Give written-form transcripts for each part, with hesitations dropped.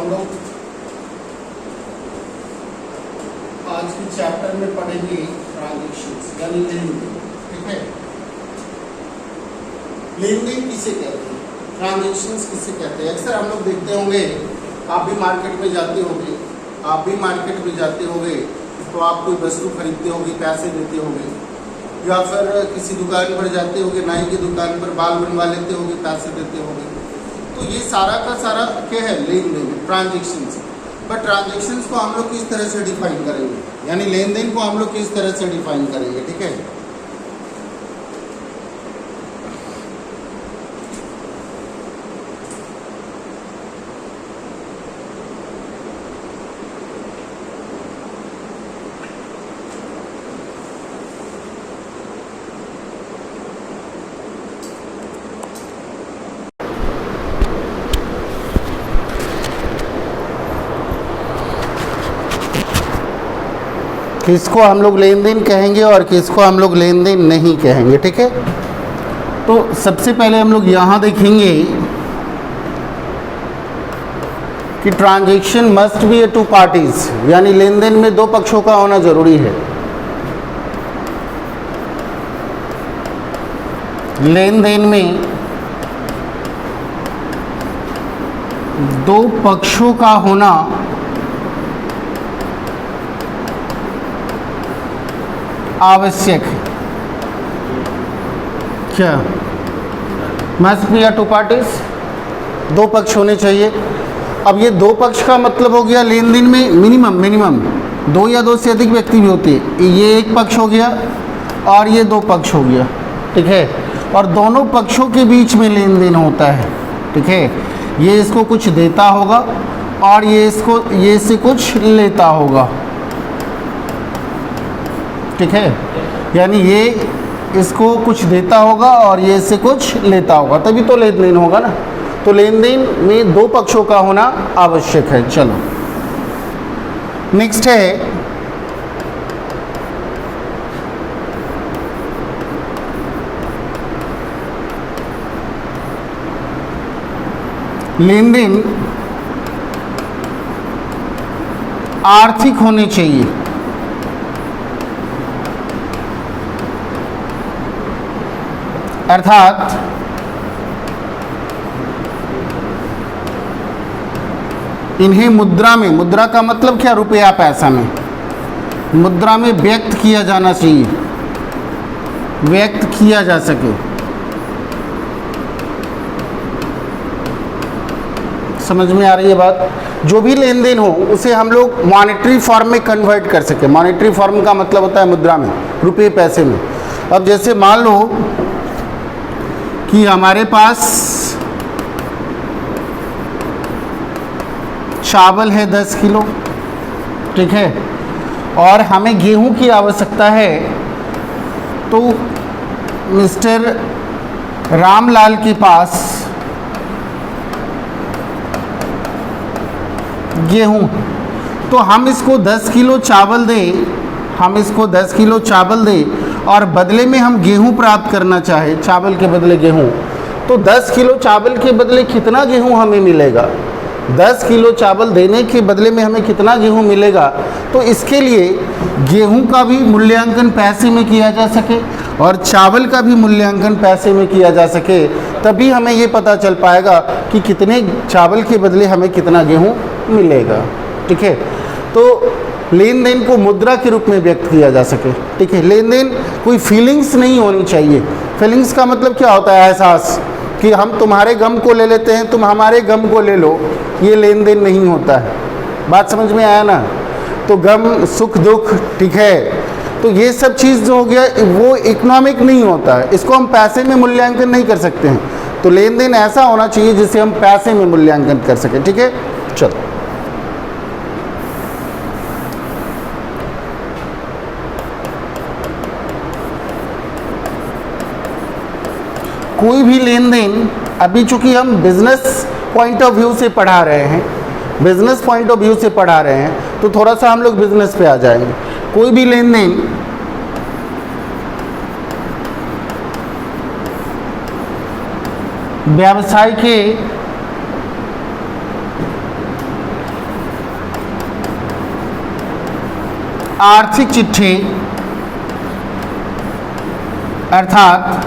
हम लोग आज के चैप्टर में पढ़ेंगे ट्रांजैक्शंस यानी लेन देन। ठीक है, लेन देन किसे कहते हैं, ट्रांजैक्शंस किसे कहते हैं। अक्सर हम लोग देखते होंगे, आप भी मार्केट में जाते होंगे, तो आप कोई वस्तु खरीदते होंगे, पैसे देते होंगे, या फिर किसी दुकान पर जाते होंगे, नाई की दुकान पर बाल बनवा लेते होंगे, पैसे देते होंगे। तो ये सारा का सारा क्या है, लेन देन, ट्रांजैक्शंस। बट ट्रांजैक्शंस को हम लोग किस तरह से डिफाइन करेंगे, यानी लेन देन को हम लोग किस तरह से डिफाइन करेंगे। ठीक है, किसको हम लोग लेन देन कहेंगे और किसको हम लोग लेन देन नहीं कहेंगे। ठीक है, तो सबसे पहले हम लोग यहाँ देखेंगे कि transaction must be a two parties, यानी लेन देन में दो पक्षों का होना जरूरी है। लेन देन में दो पक्षों का होना आवश्यक है। क्या मस्ट बी टू पार्टीज, दो पक्ष होने चाहिए। अब ये दो पक्ष का मतलब हो गया, लेन देन में मिनिमम दो या दो से अधिक व्यक्ति भी होते हैं। ये एक पक्ष हो गया और ये दो पक्ष हो गया। ठीक है, और दोनों पक्षों के बीच में लेन देन होता है। ठीक है, ये इसको कुछ देता होगा और ये इससे कुछ लेता होगा। ठीक है, यानी ये इसको कुछ देता होगा और ये इससे कुछ लेता होगा, तभी तो लेन देन होगा ना। तो लेन देन में दो पक्षों का होना आवश्यक है। चलो नेक्स्ट है लेन देन आर्थिक होने चाहिए। अर्थात इन्हें मुद्रा का मतलब क्या, रुपया पैसा में, मुद्रा में व्यक्त किया जाना चाहिए, व्यक्त किया जा सके। समझ में आ रही है बात। जो भी लेन देन हो उसे हम लोग मॉनेटरी फॉर्म में कन्वर्ट कर सके। मॉनेटरी फॉर्म का मतलब होता है मुद्रा में, रुपये पैसे में। अब जैसे मान लो कि हमारे पास चावल है 10 किलो, ठीक है, और हमें गेहूं की आवश्यकता है, तो मिस्टर रामलाल के पास गेहूं, तो हम इसको 10 किलो चावल दें, और बदले में हम गेहूं प्राप्त करना चाहे, चावल के बदले गेहूं, तो 10 किलो चावल के बदले कितना गेहूं हमें मिलेगा, 10 किलो चावल देने के बदले में हमें कितना गेहूं मिलेगा। तो इसके लिए गेहूं का भी मूल्यांकन पैसे में किया जा सके और चावल का भी मूल्यांकन पैसे में किया जा सके, तभी हमें ये पता चल पाएगा कि कितने चावल के बदले हमें कितना गेहूं मिलेगा। ठीक है, तो लेन देन को मुद्रा के रूप में व्यक्त किया जा सके। ठीक है, लेन देन कोई फीलिंग्स नहीं होनी चाहिए। फीलिंग्स का मतलब क्या होता है, एहसास, कि हम तुम्हारे गम को ले लेते हैं, तुम हमारे गम को ले लो, ये लेन देन नहीं होता है। बात समझ में आया ना। तो गम, सुख, दुख, ठीक है, तो ये सब चीज़ जो हो गया वो इकोनॉमिक नहीं होता है, इसको हम पैसे में मूल्यांकन नहीं कर सकते हैं। तो लेन देन ऐसा होना चाहिए जिसे हम पैसे में मूल्यांकन कर सकें। ठीक है, चलो कोई भी लेन देन, अभी चूंकि हम बिजनेस पॉइंट ऑफ व्यू से पढ़ा रहे हैं, तो थोड़ा सा हम लोग बिजनेस पे आ जाएंगे। कोई भी लेन देन व्यवसाय के आर्थिक चिट्ठे अर्थात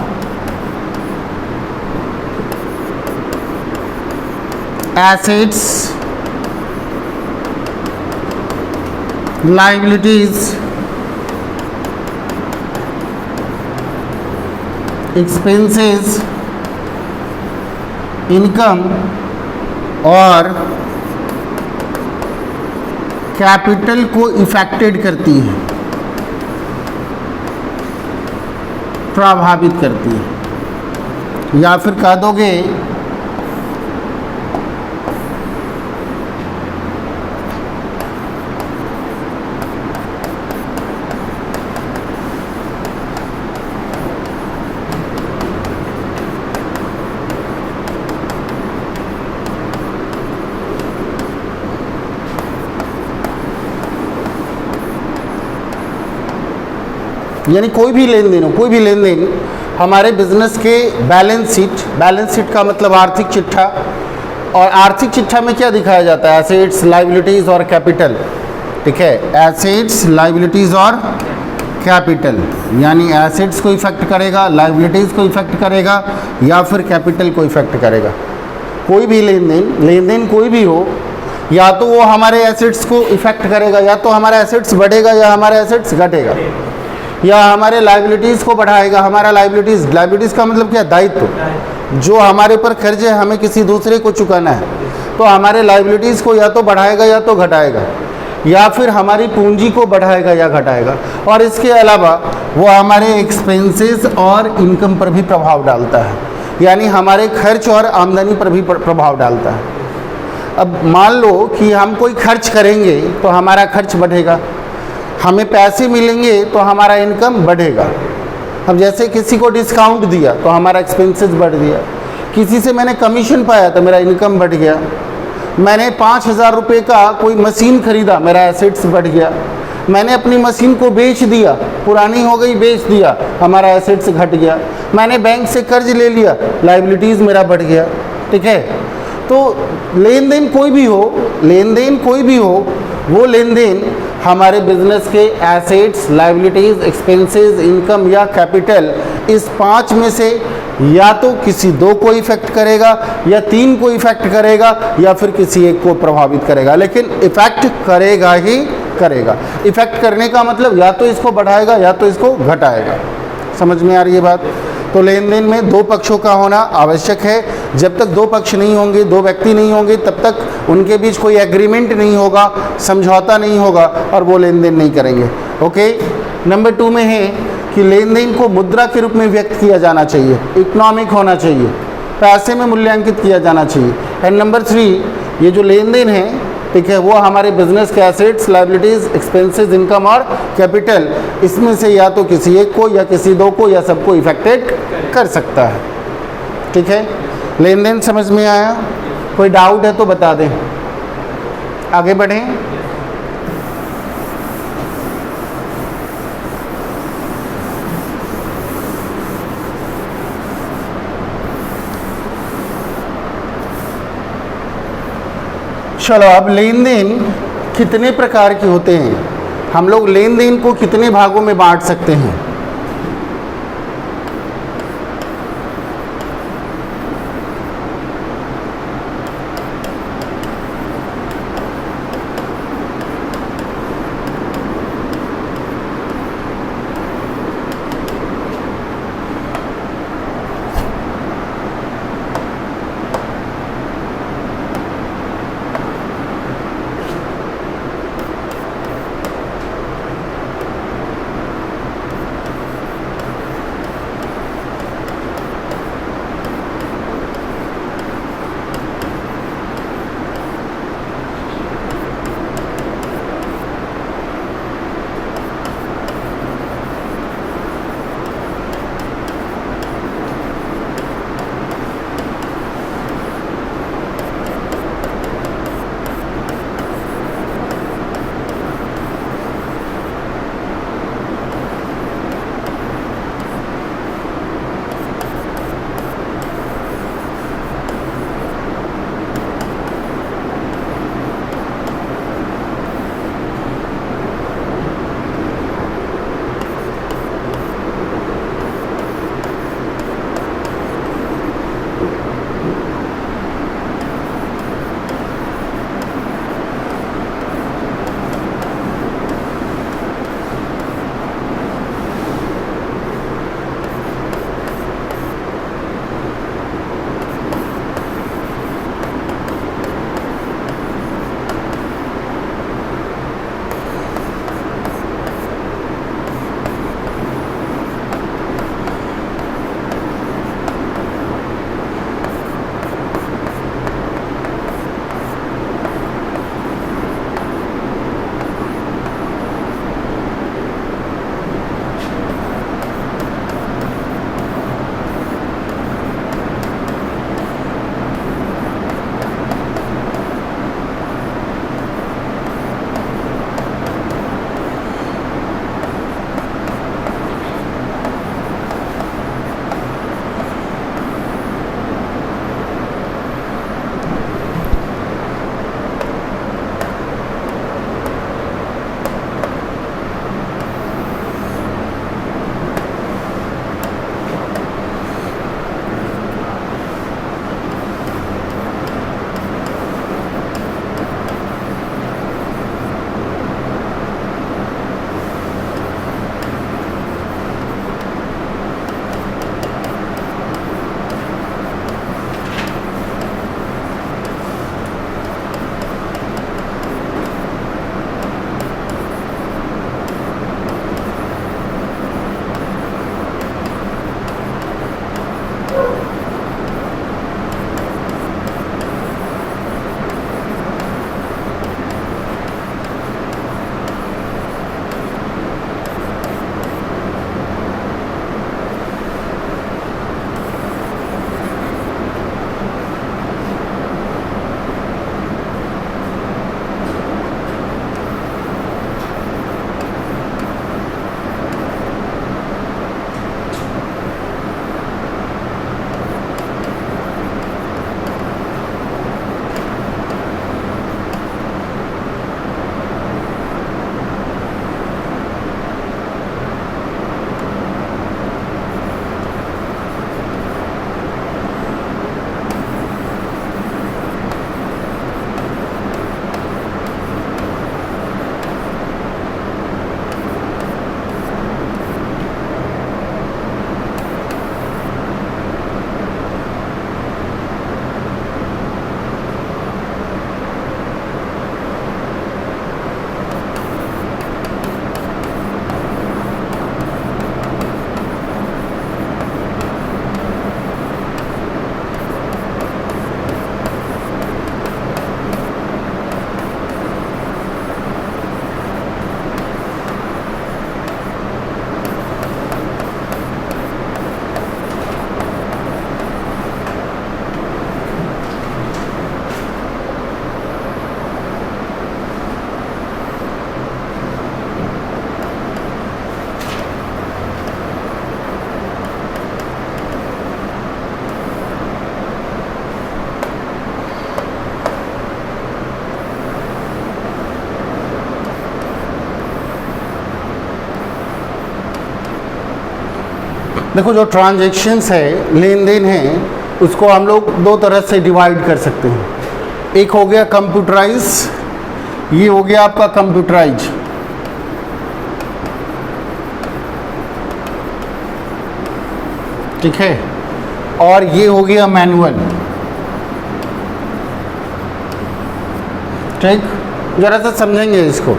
एसेट्स, लायबिलिटीज, एक्सपेंसेस, इनकम और कैपिटल को इफेक्टेड करती है, प्रभावित करती है, या फिर कह दोगे यानी कोई भी लेन देन हो, कोई भी लेन देन हमारे बिजनेस के बैलेंस शीट का मतलब आर्थिक चिट्ठा, और आर्थिक चिट्ठा में क्या दिखाया जाता है? एसेट्स, लायबिलिटीज़ और कैपिटल। ठीक है, एसेट्स, लायबिलिटीज़ और कैपिटल, यानी एसेट्स को इफेक्ट करेगा, लायबिलिटीज़ को इफेक्ट करेगा या फिर कैपिटल को इफेक्ट करेगा। कोई भी लेन देन कोई भी हो, या तो वो हमारे एसेट्स को इफेक्ट करेगा, या तो हमारा एसेट्स बढ़ेगा या हमारा एसेट्स घटेगा, या हमारे लायबिलिटीज़ को बढ़ाएगा। हमारा लायबिलिटीज़ का मतलब क्या? दायित्व। जो हमारे पर कर्ज है हमें किसी दूसरे को चुकाना है, तो हमारे लायबिलिटीज़ को या तो बढ़ाएगा या तो घटाएगा, या फिर हमारी पूंजी को बढ़ाएगा या घटाएगा। और इसके अलावा वो हमारे एक्सपेंसेस और इनकम पर भी प्रभाव डालता है, यानी हमारे खर्च और आमदनी पर भी प्रभाव डालता है। अब मान लो कि हम कोई खर्च करेंगे तो हमारा खर्च बढ़ेगा, हमें पैसे मिलेंगे तो हमारा इनकम बढ़ेगा। अब जैसे किसी को डिस्काउंट दिया तो हमारा एक्सपेंसेस बढ़ गया, किसी से मैंने कमीशन पाया तो मेरा इनकम बढ़ गया, मैंने 5,000 रुपये का कोई मशीन खरीदा, मेरा एसेट्स बढ़ गया, मैंने अपनी मशीन को बेच दिया, पुरानी हो गई बेच दिया, हमारा एसेट्स घट गया, मैंने बैंक से कर्ज ले लिया, लायबिलिटीज़ मेरा बढ़ गया। ठीक है, तो लेन देन कोई भी हो, वो लेन देन हमारे बिजनेस के एसेट्स, लायबिलिटीज़, एक्सपेंसेस, इनकम या कैपिटल, इस 5 में से या तो किसी 2 को इफेक्ट करेगा, या 3 को इफेक्ट करेगा, या फिर किसी एक को प्रभावित करेगा, लेकिन इफेक्ट करेगा ही करेगा। इफेक्ट करने का मतलब या तो इसको बढ़ाएगा या तो इसको घटाएगा। समझ में आ रही है बात? तो लेन देन में 2 पक्षों का होना आवश्यक है। जब तक 2 पक्ष नहीं होंगे, 2 व्यक्ति नहीं होंगे, तब तक उनके बीच कोई एग्रीमेंट नहीं होगा, समझौता नहीं होगा, और वो लेन देन नहीं करेंगे। ओके, नंबर 2 में है कि लेन देन को मुद्रा के रूप में व्यक्त किया जाना चाहिए, इकोनॉमिक होना चाहिए, पैसे में मूल्यांकित किया जाना चाहिए। एंड नंबर 3, ये जो लेन देन है, ठीक है, वो हमारे बिजनेस के एसेट्स, लायबिलिटीज़, एक्सपेंसेस, इनकम और कैपिटल, इसमें से या तो किसी एक को या किसी 2 को या सबको इफेक्टेड कर सकता है। ठीक है, लेन देन समझ में आया? कोई डाउट है तो बता दें, आगे बढ़ें। चलो, अब लेन देन कितने प्रकार के होते हैं? हम लोग लेन देन को कितने भागों में बांट सकते हैं? देखो जो ट्रांजैक्शंस है, लेन देन है, उसको हम लोग दो तरह से डिवाइड कर सकते हैं। एक हो गया कंप्यूटराइज, ये हो गया आपका कंप्यूटराइज। ठीक है, और ये हो गया मैनुअल। ठीक, जरा सा समझेंगे इसको।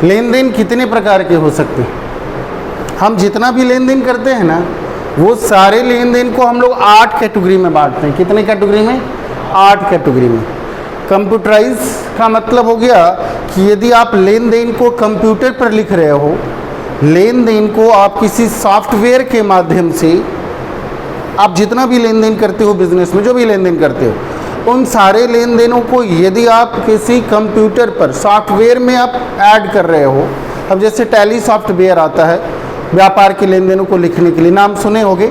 लेन देन कितने प्रकार के हो सकते हैं? हम जितना भी लेन देन करते हैं ना, वो सारे लेन देन को हम लोग 8 कैटेगरी में बांटते हैं। कितने कैटेगरी में? 8 कैटेगरी में। कंप्यूटराइज का मतलब हो गया कि यदि आप लेन देन को कंप्यूटर पर लिख रहे हो, लेन देन को आप किसी सॉफ्टवेयर के माध्यम से, आप जितना भी लेन देन करते हो बिजनेस में, जो भी लेन देन करते हो, उन सारे लेन देनों को यदि आप किसी कंप्यूटर पर सॉफ्टवेयर में आप ऐड कर रहे हो, अब जैसे टैली सॉफ्टवेयर आता है व्यापार के लेन देनों को लिखने के लिए, नाम सुने होंगे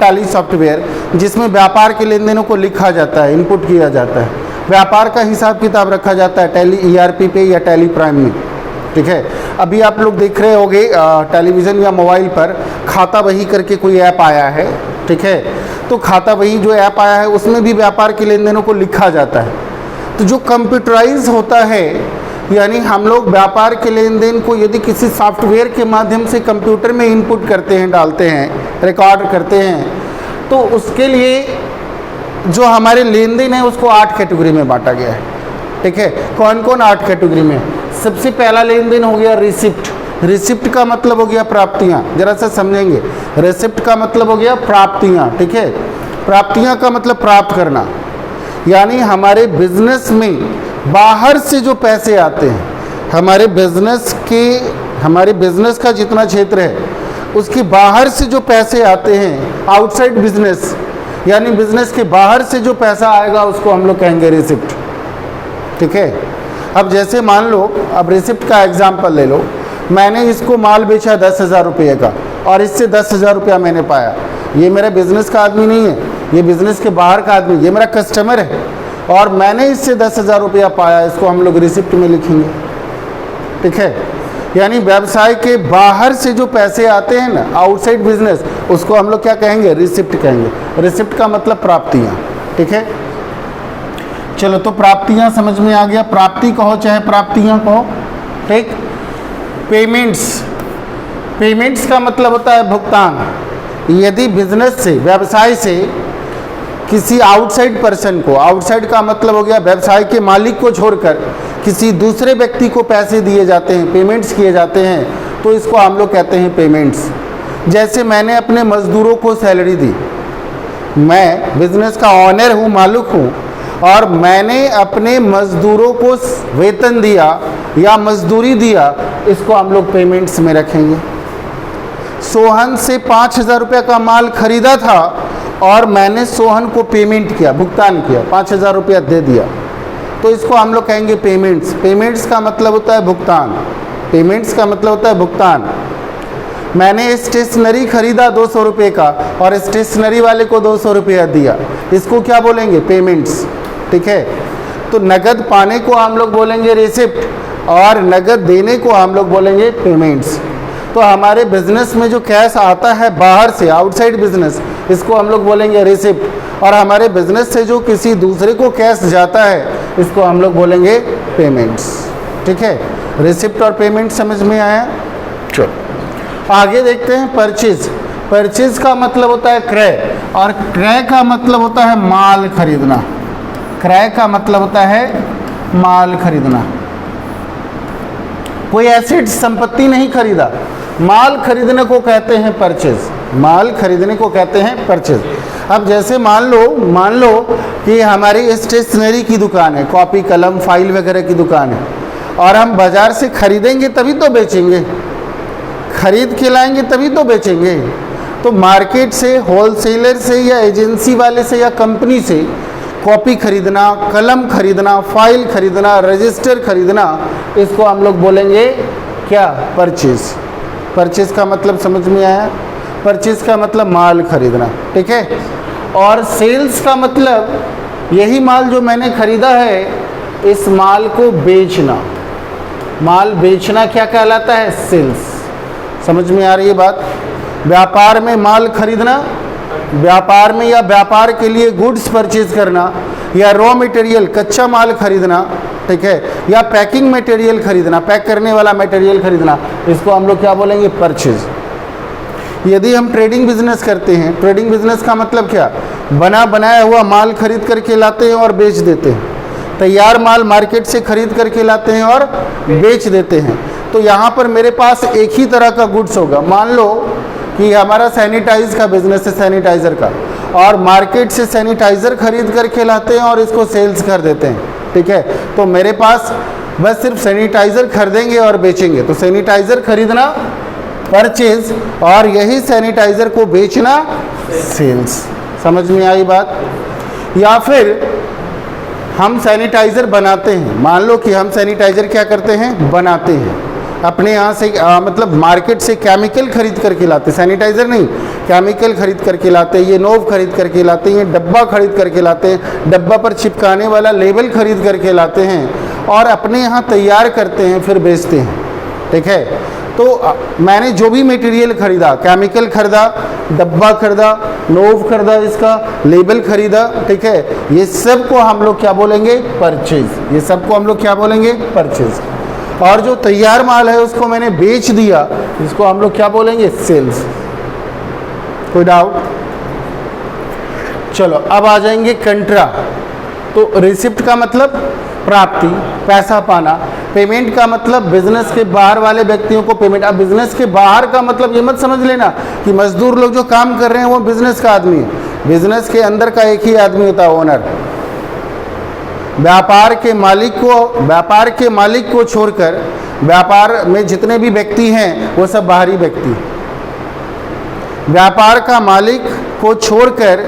टैली सॉफ्टवेयर, जिसमें व्यापार के लेन देनों को लिखा जाता है, इनपुट किया जाता है, व्यापार का हिसाब किताब रखा जाता है टैली ERP पे या टैली प्राइम में। ठीक है, अभी आप लोग देख रहे होंगे टेलीविज़न या मोबाइल पर खाता बही करके कोई ऐप आया है। ठीक है, तो खाता बही जो ऐप आया है उसमें भी व्यापार के लेन देनों को लिखा जाता है। तो जो कंप्यूटराइज होता है, यानी हम लोग व्यापार के लेन देन को यदि किसी सॉफ्टवेयर के माध्यम से कंप्यूटर में इनपुट करते हैं, डालते हैं, रिकॉर्ड करते हैं, तो उसके लिए जो हमारे लेन देन है उसको 8 कैटेगरी में बांटा गया है। ठीक है, कौन कौन 8 कैटेगरी में? सबसे पहला लेन देन हो गया रिसिप्ट। रिसिप्ट का मतलब हो गया प्राप्तियाँ। जरा सा समझेंगे, रिसिप्ट का मतलब हो गया प्राप्तियाँ। ठीक है, प्राप्तियाँ का मतलब प्राप्त करना, यानी हमारे बिजनेस में बाहर से जो पैसे आते हैं, हमारे बिजनेस का जितना क्षेत्र है उसके बाहर से जो पैसे आते हैं, आउटसाइड बिजनेस, यानी बिजनेस के बाहर से जो पैसा आएगा उसको हम लोग कहेंगे रिसिप्ट। ठीक है, अब जैसे मान लो, अब रिसिप्ट का एग्जाम्पल ले लो, मैंने इसको माल बेचा 10,000 रुपये का और इससे 10,000 रुपया मैंने पाया। ये मेरा बिजनेस का आदमी नहीं है, ये बिजनेस के बाहर का आदमी, ये मेरा कस्टमर है और मैंने इससे 10,000 रुपया पाया, इसको हम लोग रिसिप्ट में लिखेंगे। ठीक है, यानी व्यवसाय के बाहर से जो पैसे आते हैं ना, आउटसाइड बिजनेस, उसको हम लोग क्या कहेंगे? रिसिप्ट कहेंगे। रिसिप्ट का मतलब प्राप्तियाँ। ठीक है, चलो तो प्राप्तियाँ समझ में आ गया। प्राप्ति कहो चाहे प्राप्तियाँ कहो। ठीक, पेमेंट्स, पेमेंट्स का मतलब होता है भुगतान। यदि बिजनेस से, व्यवसाय से किसी आउटसाइड पर्सन को, आउटसाइड का मतलब हो गया व्यवसाय के मालिक को छोड़कर किसी दूसरे व्यक्ति को पैसे दिए जाते हैं, पेमेंट्स किए जाते हैं, तो इसको हम लोग कहते हैं पेमेंट्स। जैसे मैंने अपने मजदूरों को सैलरी दी, मैं बिजनेस का ऑनर हूँ, मालिक हूँ, और मैंने अपने मजदूरों को वेतन दिया या मजदूरी दिया, इसको हम लोग पेमेंट्स में रखेंगे। सोहन से 5,000 रुपये का माल खरीदा था और मैंने सोहन को पेमेंट किया, भुगतान किया, 5,000 रुपया दे दिया, तो इसको हम लोग कहेंगे पेमेंट्स। पेमेंट्स का मतलब होता है भुगतान। पेमेंट्स का मतलब होता है भुगतान। मैंने स्टेशनरी खरीदा 200 रुपये का और स्टेशनरी वाले को 200 रुपया दिया, इसको क्या बोलेंगे? पेमेंट्स। ठीक है, तो नगद पाने को हम लोग बोलेंगे रिसिप्ट और नगद देने को हम लोग बोलेंगे पेमेंट्स। तो हमारे बिजनेस में जो कैश आता है बाहर से, आउटसाइड बिजनेस, इसको हम लोग बोलेंगे रिसिप्ट, और हमारे बिजनेस से जो किसी दूसरे को कैश जाता है इसको हम लोग बोलेंगे पेमेंट्स। ठीक है, रिसिप्ट और पेमेंट समझ में आया? चलो आगे देखते हैं परचेज। परचेज का मतलब होता है क्रय, और क्रय का मतलब होता है माल खरीदना। क्रय का मतलब होता है माल खरीदना। कोई एसेट, संपत्ति नहीं खरीदा, माल खरीदने को कहते हैं परचेज। माल खरीदने को कहते हैं परचेज। अब जैसे मान लो कि हमारी स्टेशनरी की दुकान है, कॉपी कलम फाइल वगैरह की दुकान है, और हम बाज़ार से खरीदेंगे तभी तो बेचेंगे, खरीद के लाएंगे तभी तो बेचेंगे। तो मार्केट से, होलसेलर से या एजेंसी वाले से या कंपनी से कॉपी खरीदना, कलम खरीदना, फाइल खरीदना, रजिस्टर खरीदना, इसको हम लोग बोलेंगे क्या? परचेज। परचेज का मतलब समझ में आया? परचेज का मतलब माल खरीदना। ठीक है, और सेल्स का मतलब यही माल जो मैंने खरीदा है, इस माल को बेचना। माल बेचना क्या कहलाता है? सेल्स। समझ में आ रही है बात? व्यापार में माल खरीदना, व्यापार में या व्यापार के लिए गुड्स परचेज करना, या रॉ मटेरियल कच्चा माल खरीदना, ठीक है, या पैकिंग मटेरियल खरीदना, पैक करने वाला मटेरियल खरीदना, इसको हम लोग क्या बोलेंगे? परचेज। यदि हम ट्रेडिंग बिजनेस करते हैं, ट्रेडिंग बिजनेस का मतलब क्या? बना बनाया हुआ माल खरीद करके लाते हैं और बेच देते हैं, तैयार माल मार्केट से खरीद करके लाते हैं और बेच देते हैं। तो यहाँ पर मेरे पास एक ही तरह का गुड्स होगा। मान लो कि हमारा सैनिटाइज का बिजनेस है, सैनिटाइज़र का, और मार्केट से सैनिटाइज़र खरीद करके लाते हैं और इसको सेल्स कर देते हैं, ठीक है। तो मेरे पास बस सिर्फ सैनिटाइज़र खरीदेंगे और बेचेंगे, तो सैनिटाइज़र खरीदना परचेज, और यही सैनिटाइज़र को बेचना सेल्स। समझ में आई बात? या फिर हम सैनिटाइज़र बनाते हैं, मान लो कि हम सैनिटाइज़र क्या करते हैं? बनाते हैं अपने यहाँ से, मतलब मार्केट से केमिकल खरीद करके लाते, सैनिटाइज़र नहीं, केमिकल खरीद करके लाते हैं, ये नोव खरीद करके लाते हैं, ये डब्बा खरीद करके लाते हैं, डब्बा पर चिपकाने वाला लेबल खरीद करके लाते हैं और अपने यहाँ तैयार करते हैं, फिर बेचते हैं, ठीक है। तो मैंने जो भी मटेरियल खरीदा, केमिकल खरीदा, डब्बा खरीदा, नोव खरीदा, इसका लेबल खरीदा, ठीक है, ये सब को हम लोग क्या बोलेंगे? परचेज। ये सब को हम लोग क्या बोलेंगे? परचेज। और जो तैयार माल है उसको मैंने बेच दिया, इसको हम लोग क्या बोलेंगे? सेल्स। कोई डाउट? चलो अब आ जाएंगे कंट्रा। तो रिसिप्ट का मतलब प्राप्ति, पैसा पाना। पेमेंट का मतलब बिजनेस के बाहर वाले व्यक्तियों को पेमेंट। अब बिजनेस के बाहर का मतलब ये मत समझ लेना कि मजदूर लोग जो काम कर रहे हैं वो बिजनेस का आदमी है। बिजनेस के अंदर का एक ही आदमी होता है, ओनर। व्यापार के मालिक को छोड़कर व्यापार में जितने भी व्यक्ति हैं वो सब बाहरी व्यक्ति। व्यापार का मालिक को छोड़कर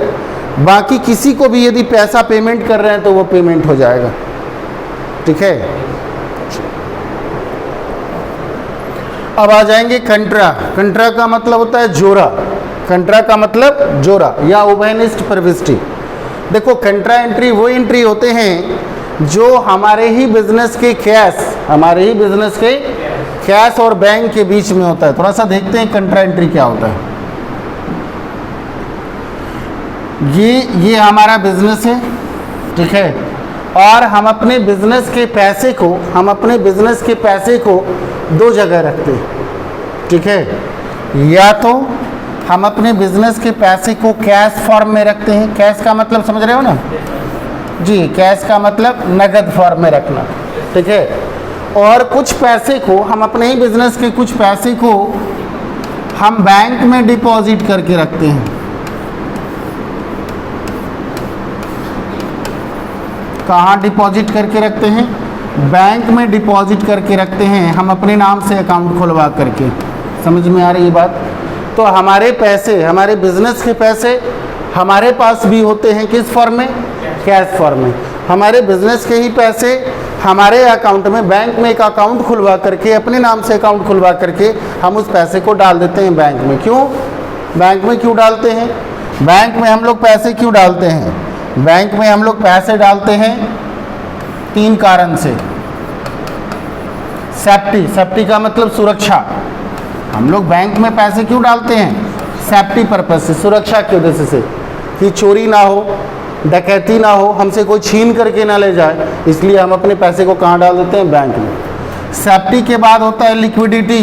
बाकी किसी को भी यदि पैसा पेमेंट कर रहे हैं तो वो पेमेंट हो जाएगा, ठीक है। अब आ जाएंगे कंट्रा। कंट्रा का मतलब होता है जोड़ा। कंट्रा का मतलब जोड़ा या उभयनिष्ठ प्रविष्टि। देखो, कंट्रा एंट्री वो एंट्री होते हैं जो हमारे ही बिजनेस के कैश और बैंक के बीच में होता है। थोड़ा सा देखते हैं कंट्रा एंट्री क्या होता है। ये हमारा बिजनेस है, ठीक है, और हम अपने बिजनेस के पैसे को दो जगह रखते हैं, ठीक है। या तो हम अपने बिजनेस के पैसे को कैश फॉर्म में रखते हैं। कैश का मतलब समझ रहे हो ना जी? कैश का मतलब नगद फॉर्म में रखना, ठीक है। और कुछ पैसे को हम अपने ही बिजनेस के कुछ पैसे को हम बैंक में डिपॉजिट करके रखते हैं। कहाँ डिपॉजिट करके रखते हैं? बैंक में डिपॉजिट करके रखते हैं, हम अपने नाम से अकाउंट खुलवा करके। समझ में आ रही है बात? तो हमारे पैसे, हमारे बिजनेस के पैसे हमारे पास भी होते हैं, किस फॉर्म में? कैश फॉर्म में। हमारे बिजनेस के ही पैसे हमारे अकाउंट में, बैंक में एक अकाउंट खुलवा करके, अपने नाम से अकाउंट खुलवा करके हम उस पैसे को डाल देते हैं बैंक में। क्यों बैंक में क्यों डालते हैं? बैंक में हम लोग पैसे क्यों डालते हैं? बैंक में हम लोग पैसे डालते हैं 3 कारण से। सेफ्टी का मतलब सुरक्षा। हम लोग बैंक में पैसे क्यों डालते हैं? सेफ्टी पर्पस से, सुरक्षा के उद्देश्य से, कि चोरी ना हो, डकैती ना हो, हमसे कोई छीन करके ना ले जाए, इसलिए हम अपने पैसे को कहाँ डाल देते हैं? बैंक में। सेफ्टी के बाद होता है लिक्विडिटी।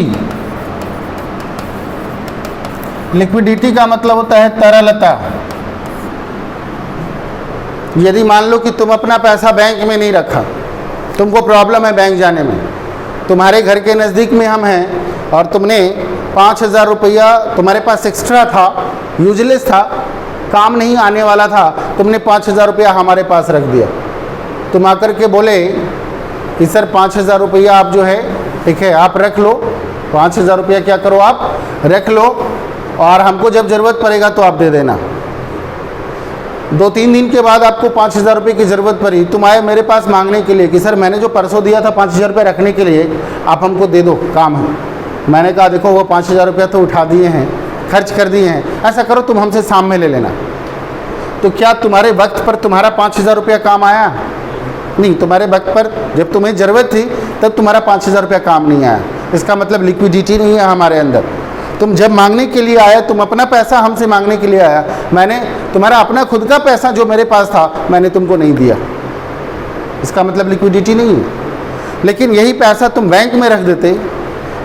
लिक्विडिटी का मतलब होता है तरलता। यदि मान लो कि तुम अपना पैसा बैंक में नहीं रखा, तुमको प्रॉब्लम है बैंक जाने में, तुम्हारे घर के नज़दीक में हम हैं और तुमने 5,000 रुपया तुम्हारे पास एक्स्ट्रा था, यूजलेस था, काम नहीं आने वाला था, तुमने 5,000 रुपया हमारे पास रख दिया। तुम आकर के बोले कि सर 5,000 रुपया आप जो है, ठीक है, आप रख लो, 5,000 रुपया क्या करो, आप रख लो, और हमको जब ज़रूरत पड़ेगा तो आप दे देना। 2-3 दिन के बाद आपको 5,000 रुपये की ज़रूरत पड़ी, तुम आए मेरे पास मांगने के लिए कि सर मैंने जो परसों दिया था 5,000 रुपये रखने के लिए, आप हमको दे दो, काम है। मैंने कहा देखो वो 5,000 रुपया तो उठा दिए हैं, खर्च कर दिए हैं, ऐसा करो तुम हमसे शाम में ले लेना। तो क्या तुम्हारे वक्त पर तुम्हारा 5,000 रुपया काम आया? नहीं, तुम्हारे वक्त पर जब तुम्हें ज़रूरत थी तब तुम्हारा 5,000 रुपया काम नहीं आया। इसका मतलब लिक्विडिटी नहीं है हमारे अंदर। तुम जब मांगने के लिए आए, तुम अपना पैसा हमसे मांगने के लिए आया, मैंने तुम्हारा अपना खुद का पैसा जो मेरे पास था मैंने तुमको नहीं दिया, इसका मतलब लिक्विडिटी नहीं है। लेकिन यही पैसा तुम बैंक में रख देते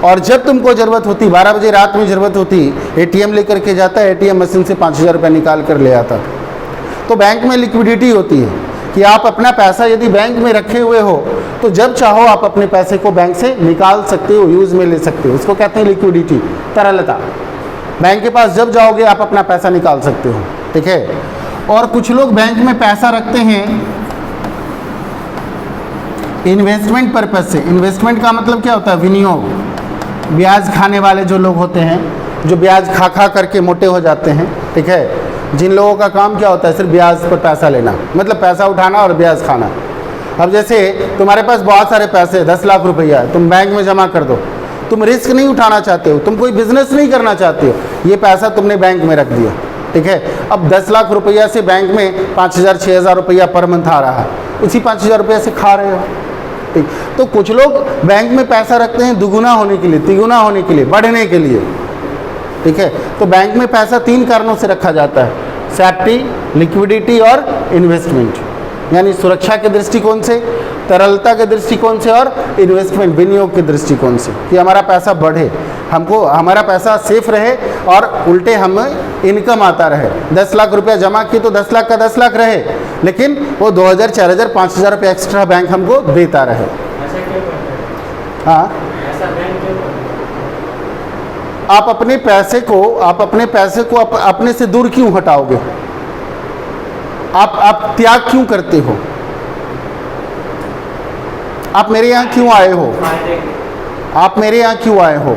और जब तुमको ज़रूरत होती, 12 बजे रात में ज़रूरत होती, एटीएम लेकर के जाता, एटीएम मशीन से 5,000 रुपये निकाल कर ले आता। तो बैंक में लिक्विडिटी होती है कि आप अपना पैसा यदि बैंक में रखे हुए हो तो जब चाहो आप अपने पैसे को बैंक से निकाल सकते हो, यूज़ में ले सकते हो। इसको कहते हैं लिक्विडिटी, तरलता। बैंक के पास जब जाओगे आप अपना पैसा निकाल सकते हो, ठीक है। और कुछ लोग बैंक में पैसा रखते हैं इन्वेस्टमेंट पर्पज से। इन्वेस्टमेंट का मतलब क्या होता है? विनियोग। ब्याज खाने वाले जो लोग होते हैं, जो ब्याज खा खा करके मोटे हो जाते हैं, ठीक है, जिन लोगों का काम क्या होता है सिर्फ ब्याज पर पैसा लेना, मतलब पैसा उठाना और ब्याज खाना। अब जैसे तुम्हारे पास बहुत सारे पैसे, 10 लाख रुपया है, तुम बैंक में जमा कर दो, तुम रिस्क नहीं उठाना चाहते हो, तुम कोई बिजनेस नहीं करना चाहते हो, ये पैसा तुमने बैंक में रख दिया, ठीक है। अब 10 लाख रुपया से बैंक में 5,000 6,000 रुपया पर मंथ आ रहा है, उसी 5,000 रुपये से खा रहे हो, ठीक। तो कुछ लोग बैंक में पैसा रखते हैं दुगुना होने के लिए, तिगुना होने के लिए, बढ़ने के लिए, ठीक है। तो बैंक में पैसा 3 कारणों से रखा जाता है, सेफ्टी, लिक्विडिटी और इन्वेस्टमेंट। यानी सुरक्षा के दृष्टिकोण से, तरलता के दृष्टिकोण से और इन्वेस्टमेंट, विनियोग के दृष्टिकोण से, कि हमारा पैसा बढ़े, हमको हमारा पैसा सेफ रहे और उल्टे हमें इनकम आता रहे। 10 लाख रुपया जमा किए तो 10 लाख का 10 लाख रहे, लेकिन वो 2,000 4,000 5,000 रुपये एक्स्ट्रा बैंक हमको देता रहे। हाँ, आप अपने पैसे को अपने से दूर क्यों हटाओगे? आप त्याग क्यों करते हो? आप मेरे यहाँ क्यों आए हो? आप मेरे यहाँ क्यों आए हो?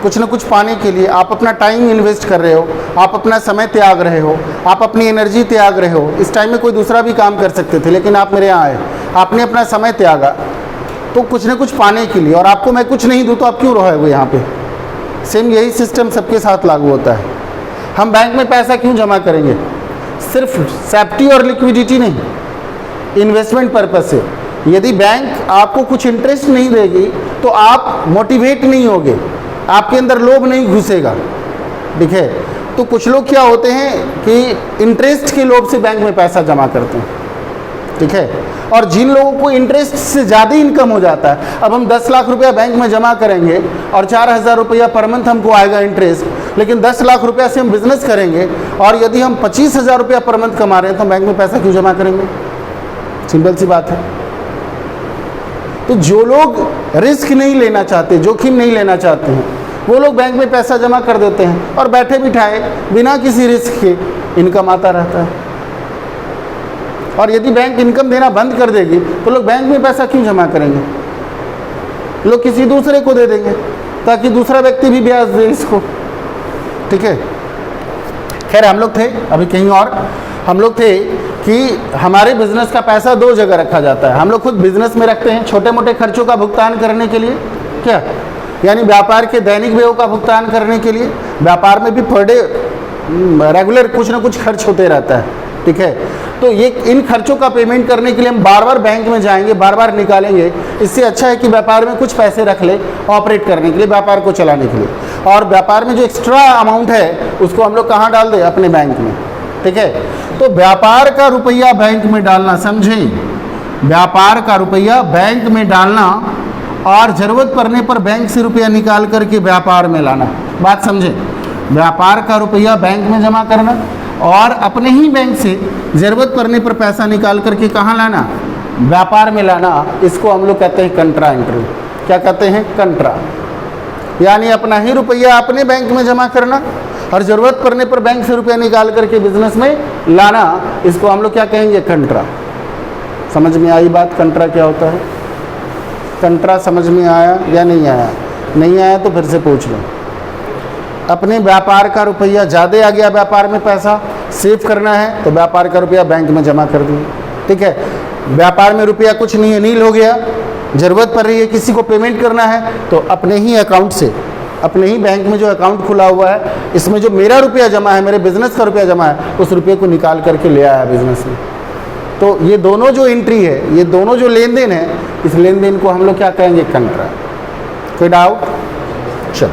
कुछ न कुछ पाने के लिए। आप अपना टाइम इन्वेस्ट कर रहे हो, आप अपना समय त्याग रहे हो, आप अपनी एनर्जी त्याग रहे हो। इस टाइम में कोई दूसरा भी काम कर सकते थे, लेकिन आप मेरे यहाँ आए, आपने अपना समय त्यागा, तो कुछ न कुछ पाने के लिए। और आपको मैं कुछ नहीं दूँ तो आप क्यों रहे हो यहाँ पे? सेम यही सिस्टम सबके साथ लागू होता है। हम बैंक में पैसा क्यों जमा करेंगे? सिर्फ सेफ्टी और लिक्विडिटी नहीं, इन्वेस्टमेंट पर्पस से। यदि बैंक आपको कुछ इंटरेस्ट नहीं देगी तो आप मोटिवेट नहीं होगे, आपके अंदर लोभ नहीं घुसेगा, ठीक है। तो कुछ लोग क्या होते हैं कि इंटरेस्ट के लोभ से बैंक में पैसा जमा करते हैं, ठीक है। और जिन लोगों को इंटरेस्ट से ज़्यादा इनकम हो जाता है, अब हम 10 लाख रुपया बैंक में जमा करेंगे और 4,000 रुपया पर मंथ हमको आएगा इंटरेस्ट, लेकिन 10 लाख रुपया से हम बिजनेस करेंगे और यदि हम 25,000 रुपया पर मंथ कमा रहे हैं तो बैंक में पैसा क्यों जमा करेंगे? सिंपल सी बात है। तो जो लोग रिस्क नहीं लेना चाहते, जोखिम नहीं लेना चाहते हैं, वो लोग बैंक में पैसा जमा कर देते हैं और बैठे बिठाए बिना किसी रिस्क के इनकम आता रहता है। और यदि बैंक इनकम देना बंद कर देगी तो लोग बैंक में पैसा क्यों जमा करेंगे? लोग किसी दूसरे को दे देंगे ताकि दूसरा व्यक्ति भी ब्याज दे इसको, ठीक है। खैर, हम लोग थे अभी कहीं और, हम लोग थे कि हमारे बिजनेस का पैसा 2 जगह रखा जाता है। हम लोग खुद बिजनेस में रखते हैं छोटे मोटे खर्चों का भुगतान करने के लिए, क्या यानी व्यापार के दैनिक व्ययों का भुगतान करने के लिए। व्यापार में भी पर डे रेगुलर कुछ ना कुछ खर्च होते रहता है, ठीक है। तो ये इन खर्चों का पेमेंट करने के लिए हम बार बार बैंक में जाएंगे, बार बार निकालेंगे। इससे अच्छा है कि व्यापार में कुछ पैसे रख ले ऑपरेट करने के लिए, व्यापार को चलाने के लिए। और व्यापार में जो एक्स्ट्रा अमाउंट है उसको हम लोग कहाँ डाल दें? अपने बैंक में, ठीक है। तो व्यापार का रुपया बैंक में डालना, समझें, व्यापार का रुपया बैंक में डालना और ज़रूरत पड़ने पर बैंक से रुपया निकाल करके व्यापार में लाना। बात समझें, व्यापार का रुपया बैंक में जमा करना और अपने ही बैंक से ज़रूरत पड़ने पर पैसा निकाल करके कहाँ लाना? व्यापार में लाना। इसको हम लोग कहते हैं कंट्रा एंट्री। क्या कहते हैं? कंट्रा। यानी अपना ही रुपया अपने बैंक में जमा करना और ज़रूरत पड़ने पर बैंक से रुपया निकाल करके बिजनेस में लाना। इसको हम लोग क्या कहेंगे? कंट्रा। समझ में आई बात? कंट्रा क्या होता है? कंट्रा समझ में आया या नहीं आया? नहीं आया तो फिर से पूछ लो। अपने व्यापार का रुपया ज़्यादा आ गया, व्यापार में पैसा सेव करना है तो व्यापार का रुपया बैंक में जमा कर दिए, ठीक है। व्यापार में रुपया कुछ नहीं है, नील हो गया, ज़रूरत पड़ रही है, किसी को पेमेंट करना है तो अपने ही अकाउंट से, अपने ही बैंक में जो अकाउंट खुला हुआ है, इसमें जो मेरा रुपया जमा है, मेरे बिजनेस का रुपया जमा है, उस रुपये को निकाल करके ले आया बिजनेस में। तो ये दोनों जो एंट्री है, ये दोनों जो लेन देन है, इस लेन देन को हम लोग क्या कहेंगे? कंट्रा। कोई डाउट? चलो,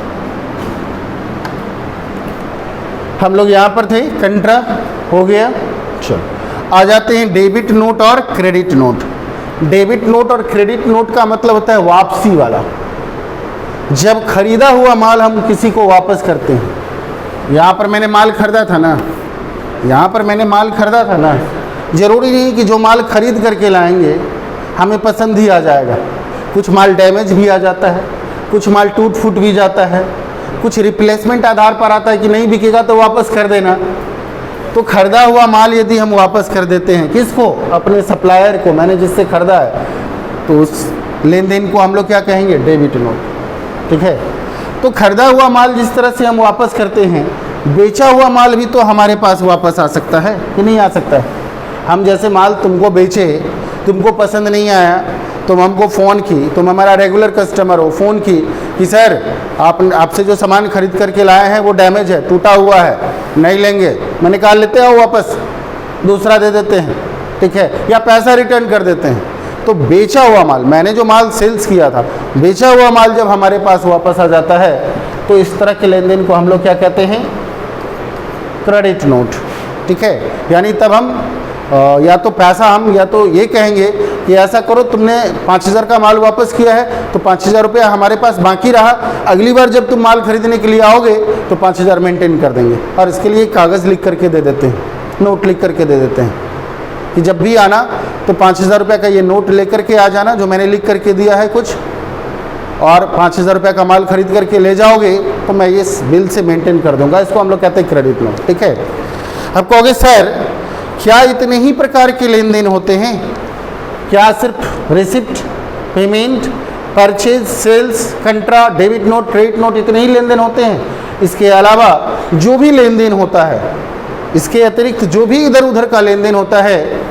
हम लोग यहाँ पर थे, कंट्रा हो गया। चलो आ जाते हैं डेबिट नोट और क्रेडिट नोट। डेबिट नोट और क्रेडिट नोट का मतलब होता है वापसी वाला। जब खरीदा हुआ माल हम किसी को वापस करते हैं, यहाँ पर मैंने माल खरीदा था ना, यहाँ पर मैंने माल खरीदा था ना, ज़रूरी नहीं कि जो माल खरीद करके लाएंगे हमें पसंद ही आ जाएगा। कुछ माल डैमेज भी आ जाता है, कुछ माल टूट फूट भी जाता है, कुछ रिप्लेसमेंट आधार पर आता है कि नहीं बिकेगा तो वापस कर देना। तो खरीदा हुआ माल यदि हम वापस कर देते हैं, किसको? अपने सप्लायर को, मैंने जिससे खरीदा है, तो उस लेन देन को हम लोग क्या कहेंगे? Debit note. ठीक है, तो खरीदा हुआ माल जिस तरह से हम वापस करते हैं, बेचा हुआ माल भी तो हमारे पास वापस आ सकता है कि नहीं आ सकता है? हम जैसे माल तुमको बेचे, तुमको पसंद नहीं आया, तुम हमको फ़ोन की, तुम हमारा रेगुलर कस्टमर हो, फ़ोन की कि सर आपसे जो सामान खरीद करके लाए हैं वो डैमेज है, टूटा हुआ है, नहीं लेंगे, मैं निकाल लेते हैं वापस, दूसरा दे देते हैं। ठीक है, या पैसा रिटर्न कर देते हैं। तो बेचा हुआ माल, मैंने जो माल सेल्स किया था, बेचा हुआ माल जब हमारे पास वापस आ जाता है तो इस तरह के लेन देन को हम लोग क्या कहते हैं? Credit note. ठीक है, यानी तब हम या तो पैसा हम या तो ये कहेंगे कि ऐसा करो, तुमने 5,000 का माल वापस किया है तो 5,000 रुपया हमारे पास बाकी रहा, अगली बार जब तुम माल खरीदने के लिए आओगे तो 5,000 मेंटेन कर देंगे। और इसके लिए कागज़ लिख करके दे देते हैं, नोट लिख करके दे देते हैं कि जब भी आना तो 5,000 रुपये का ये नोट लेकर के आ जाना, जो मैंने लिख करके दिया है कुछ, और 5,000 रुपये का माल खरीद करके ले जाओगे तो मैं ये बिल से मेंटेन कर दूंगा। इसको हम लोग कहते हैं क्रेडिट नोट। ठीक है, अब कहोगे सर क्या इतने ही प्रकार के लेन देन होते हैं? क्या सिर्फ receipt, payment, purchase, sales, contra, debit note, credit note इतने ही लेन देन होते हैं? इसके अलावा जो भी लेन देन होता है, इसके अतिरिक्त जो भी इधर उधर का लेन देन होता है,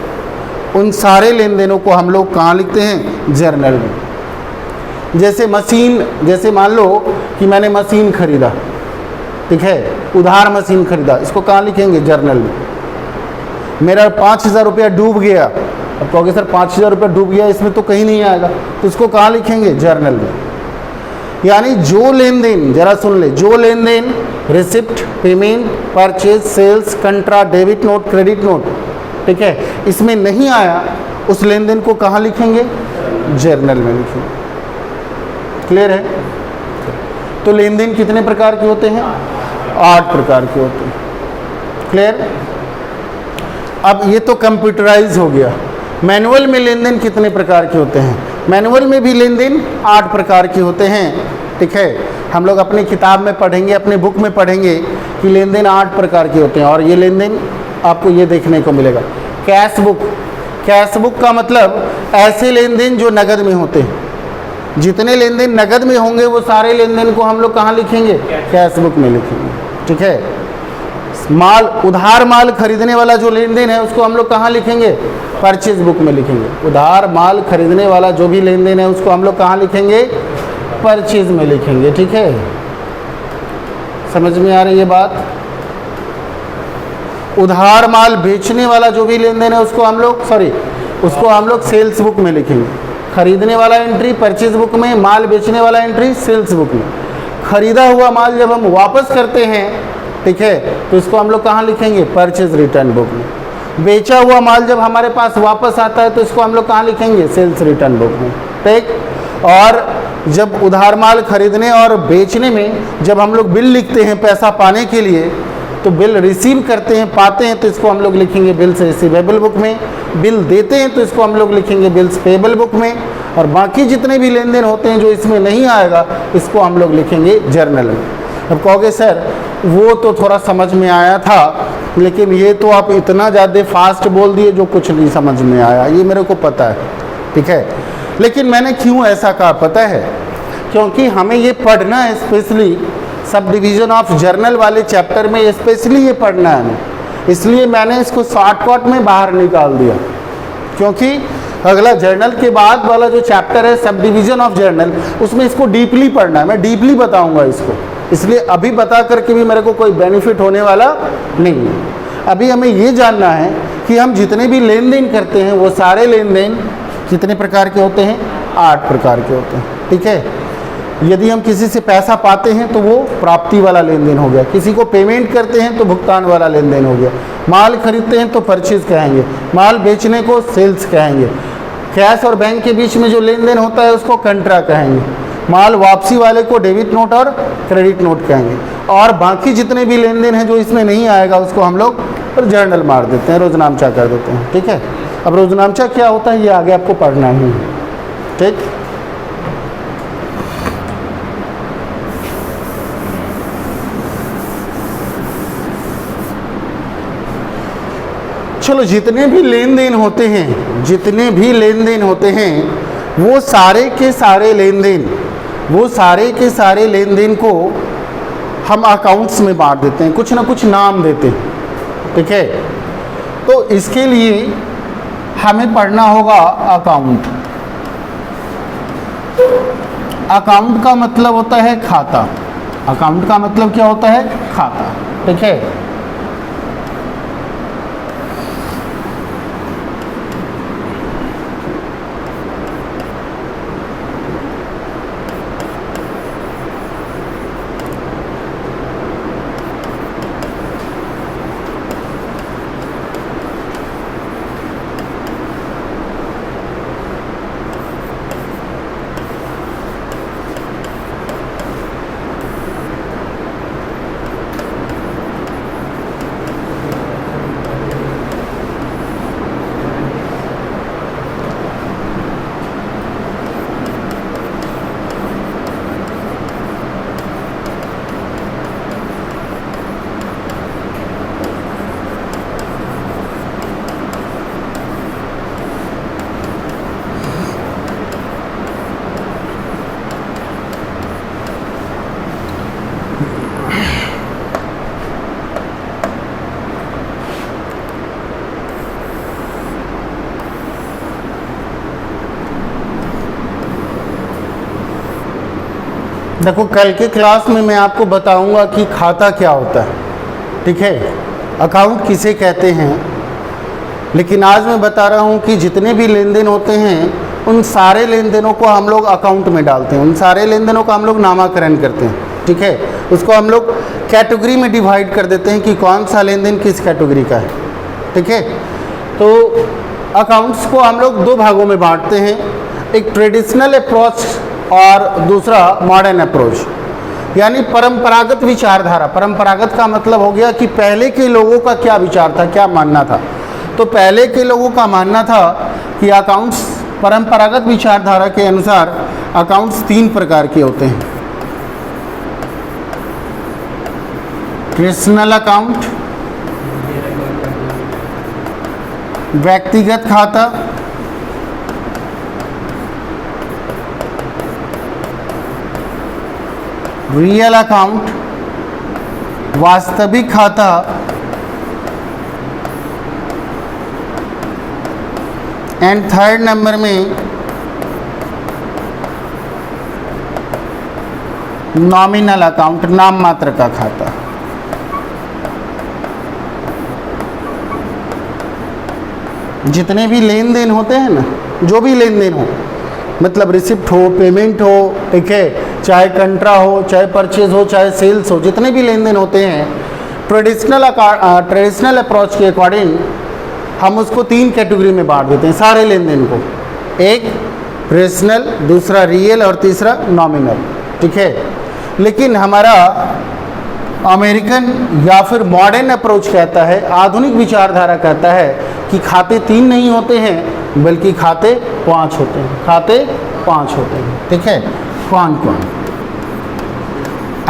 उन सारे लेन देनों को हम लोग कहाँ लिखते हैं? जर्नल में। जैसे मशीन, जैसे मान लो कि मैंने मशीन खरीदा, ठीक है, उधार मशीन खरीदा, इसको कहाँ लिखेंगे? जर्नल में। मेरा 5,000 रुपया डूब गया, अब कहोगे सर 5,000 रुपया डूब गया, इसमें तो कहीं नहीं आएगा, तो इसको कहाँ लिखेंगे? जर्नल में। यानी जो लेन देन, जरा सुन ले, जो लेन देन receipt, payment, purchase, sales, contra, debit note, credit note, ठीक है, इसमें नहीं आया, उस लेन देन को कहाँ लिखेंगे? जर्नल में लिखेंगे। क्लियर है? तो लेन देन कितने प्रकार के होते हैं? 8 प्रकार के होते हैं। क्लियर? अब ये तो कंप्यूटराइज हो गया। मैनुअल में लेन देन कितने प्रकार के होते हैं? मैनुअल में भी लेन देन 8 प्रकार के होते हैं। ठीक है, हम लोग अपनी किताब में पढ़ेंगे, अपने बुक में पढ़ेंगे कि लेन देन 8 प्रकार के होते हैं। और ये लेन देन आपको ये देखने को मिलेगा। कैश बुक, कैश बुक का मतलब ऐसे लेन देन जो नगद में होते हैं। जितने लेन देन नगद में होंगे वो सारे लेन देन को हम लोग कहाँ लिखेंगे? कैश बुक में लिखेंगे। ठीक है, माल, उधार माल खरीदने वाला जो लेन देन है उसको हम लोग कहाँ लिखेंगे? परचेज बुक में लिखेंगे। उधार माल खरीदने वाला जो भी लेन देन है उसको हम लोग कहाँ लिखेंगे? परचेज में लिखेंगे। ठीक है, समझ में आ रही है बात? उधार माल बेचने वाला जो भी लेन देन है उसको हम लोग उसको हम लोग सेल्स बुक में लिखेंगे। खरीदने वाला एंट्री परचेज बुक में, माल बेचने वाला एंट्री सेल्स बुक में। खरीदा हुआ माल जब हम वापस करते हैं, ठीक है, तो इसको हम लोग कहाँ लिखेंगे? परचेज रिटर्न बुक में। बेचा हुआ माल जब हमारे पास वापस आता है तो इसको हम लोग कहाँ लिखेंगे? सेल्स रिटर्न बुक में। ठीक, और जब उधार माल खरीदने और बेचने में जब हम लोग बिल लिखते हैं पैसा पाने के लिए, तो बिल रिसीव करते हैं, पाते हैं, तो इसको हम लोग लिखेंगे बिल्स रिसीवेबल बुक में। बिल देते हैं तो इसको हम लोग लिखेंगे बिल्स पेएबल बुक में। और बाकी जितने भी लेन देन होते हैं जो इसमें नहीं आएगा, इसको हम लोग लिखेंगे जर्नल में। अब कहोगे सर वो तो थोड़ा समझ में आया था, लेकिन ये तो आप इतना ज़्यादा फास्ट बोल दिए जो कुछ नहीं समझ में आया, ये मेरे को पता है। ठीक है, लेकिन मैंने क्यों ऐसा कहा पता है? क्योंकि हमें ये पढ़ना है, specially sub division of journal वाले चैप्टर में स्पेशली ये पढ़ना है हमें, इसलिए मैंने इसको शॉर्टकट में बाहर निकाल दिया। क्योंकि अगला जर्नल के बाद वाला जो चैप्टर है सब डिवीज़न ऑफ जर्नल, उसमें इसको डीपली पढ़ना है, मैं डीपली बताऊंगा इसको, इसलिए अभी बता करके भी मेरे को कोई बेनिफिट होने वाला नहीं है। अभी हमें ये जानना है कि हम जितने भी लेन देन करते हैं वो सारे लेन देन कितने प्रकार के होते हैं? 8 प्रकार के होते हैं। ठीक है, यदि हम किसी से पैसा पाते हैं तो वो प्राप्ति वाला लेन देन हो गया, किसी को पेमेंट करते हैं तो भुगतान वाला लेन देन हो गया, माल खरीदते हैं तो परचेज कहेंगे, माल बेचने को सेल्स कहेंगे, कैश और बैंक के बीच में जो लेन देन होता है उसको कंट्रा कहेंगे, माल वापसी वाले को डेबिट नोट और क्रेडिट नोट कहेंगे, और बाकी जितने भी लेन देन हैं जो इसमें नहीं आएगा उसको हम लोग पर जर्नल मार देते हैं, रोजनामचा कर देते हैं। ठीक है, अब रोजनामचा क्या होता है ये आगे आपको पढ़ना ही है। ठीक, चलो जितने भी लेन देन होते हैं, जितने भी लेन देन होते हैं वो सारे के सारे लेन देन, वो सारे के सारे लेन देन को हम अकाउंट्स में बांट देते हैं, कुछ ना कुछ नाम देते हैं। ठीक है, तो इसके लिए हमें पढ़ना होगा अकाउंट। अकाउंट का मतलब होता है खाता, अकाउंट का मतलब क्या होता है? खाता। ठीक है, देखो कल के क्लास में मैं आपको बताऊंगा कि खाता क्या होता है। ठीक है, अकाउंट किसे कहते हैं, लेकिन आज मैं बता रहा हूं कि जितने भी लेन देन होते हैं उन सारे लेन देनों को हम लोग अकाउंट में डालते हैं, उन सारे लेन देनों का हम लोग नामाकरण करते हैं। ठीक है, उसको हम लोग कैटेगरी में डिवाइड कर देते हैं कि कौन सा लेन देन किस कैटेगरी का है। ठीक है, तो अकाउंट्स को हम लोग दो भागों में बांटते हैं, एक ट्रेडिशनल अप्रोच और दूसरा मॉडर्न अप्रोच, यानी परंपरागत विचारधारा। परंपरागत का मतलब हो गया कि पहले के लोगों का क्या विचार था, क्या मानना था। तो पहले के लोगों का मानना था कि अकाउंट्स, परंपरागत विचारधारा के अनुसार अकाउंट्स तीन प्रकार के होते हैं। ट्रेडिशनल अकाउंट, व्यक्तिगत खाता, रियल अकाउंट, वास्तविक खाता, एंड थर्ड नंबर में नॉमिनल अकाउंट, नाम मात्र का खाता। जितने भी लेन देन होते हैं ना, जो भी लेन देन हो, मतलब रिसिप्ट हो, पेमेंट हो, ठीक है, चाहे कंट्रा हो, चाहे परचेज हो, चाहे सेल्स हो, जितने भी लेन देन होते हैं ट्रेडिशनल अप्रोच के अकॉर्डिंग हम उसको तीन कैटेगरी में बांट देते हैं सारे लेन देन को। एक ट्रेडिशनल, दूसरा रियल और तीसरा नॉमिनल। ठीक है, लेकिन हमारा अमेरिकन या फिर मॉडर्न अप्रोच कहता है, आधुनिक विचारधारा कहता है कि खाते तीन नहीं होते हैं बल्कि खाते पांच होते हैं, खाते पांच होते हैं। ठीक है, कौन कौन?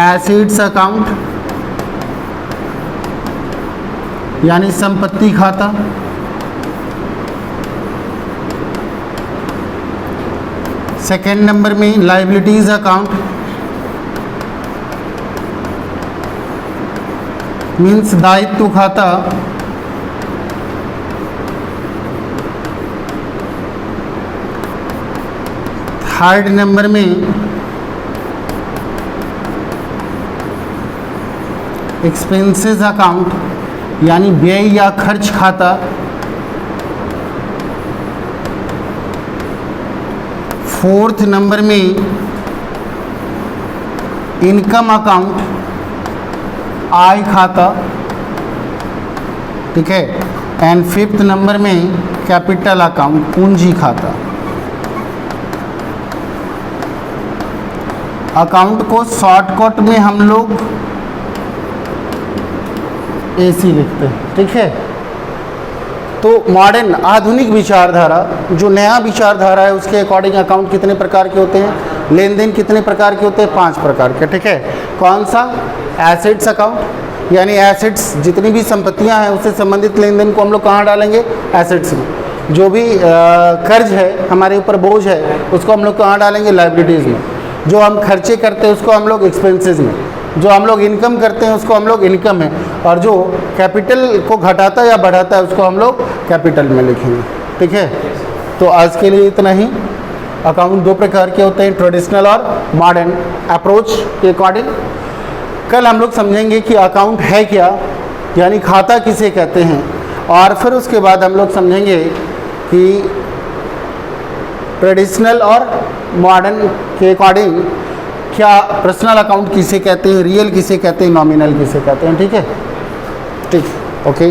एसेट्स अकाउंट यानी संपत्ति खाता, सेकेंड नंबर में लायबिलिटीज अकाउंट मीन्स दायित्व खाता, थर्ड नंबर में एक्सपेंसेस अकाउंट यानी व्यय या खर्च खाता, फोर्थ नंबर में इनकम अकाउंट, आय खाता, ठीक है। एंड फिफ्थ नंबर में कैपिटल अकाउंट, पूंजी खाता। अकाउंट को शॉर्टकट में हम लोग एसी लिखते हैं, ठीक है। तो मॉडर्न आधुनिक विचारधारा, जो नया विचारधारा है, उसके अकॉर्डिंग अकाउंट कितने प्रकार के होते हैं, लेन देन कितने प्रकार के होते हैं, 5 प्रकार के, ठीक है। कौन सा? एसेट्स अकाउंट, यानी एसेट्स जितनी भी संपत्तियां हैं उससे संबंधित लेन देन को हम लोग कहाँ डालेंगे? एसेट्स में। जो भी कर्ज है, हमारे ऊपर बोझ है, उसको हम लोग कहाँ डालेंगे? लाइबिलिटीज़ में। जो हम खर्चे करते हैं उसको हम लोग एक्सपेंसेस में। जो हम लोग इनकम करते हैं उसको हम लोग इनकम में। और जो कैपिटल को घटाता है या बढ़ाता है उसको हम लोग कैपिटल में लिखेंगे, ठीक है। तो आज के लिए इतना ही। अकाउंट 2 प्रकार के होते हैं, ट्रेडिशनल और मॉडर्न अप्रोच के अकॉर्डिंग। कल हम लोग समझेंगे कि अकाउंट है क्या, यानी खाता किसे कहते हैं, और फिर उसके बाद हम लोग समझेंगे कि ट्रेडिशनल और मॉडर्न के अकॉर्डिंग क्या पर्सनल अकाउंट किसे कहते हैं, रियल किसे कहते हैं, नॉमिनल किसे कहते हैं, ठीक है। ठीक, ओके।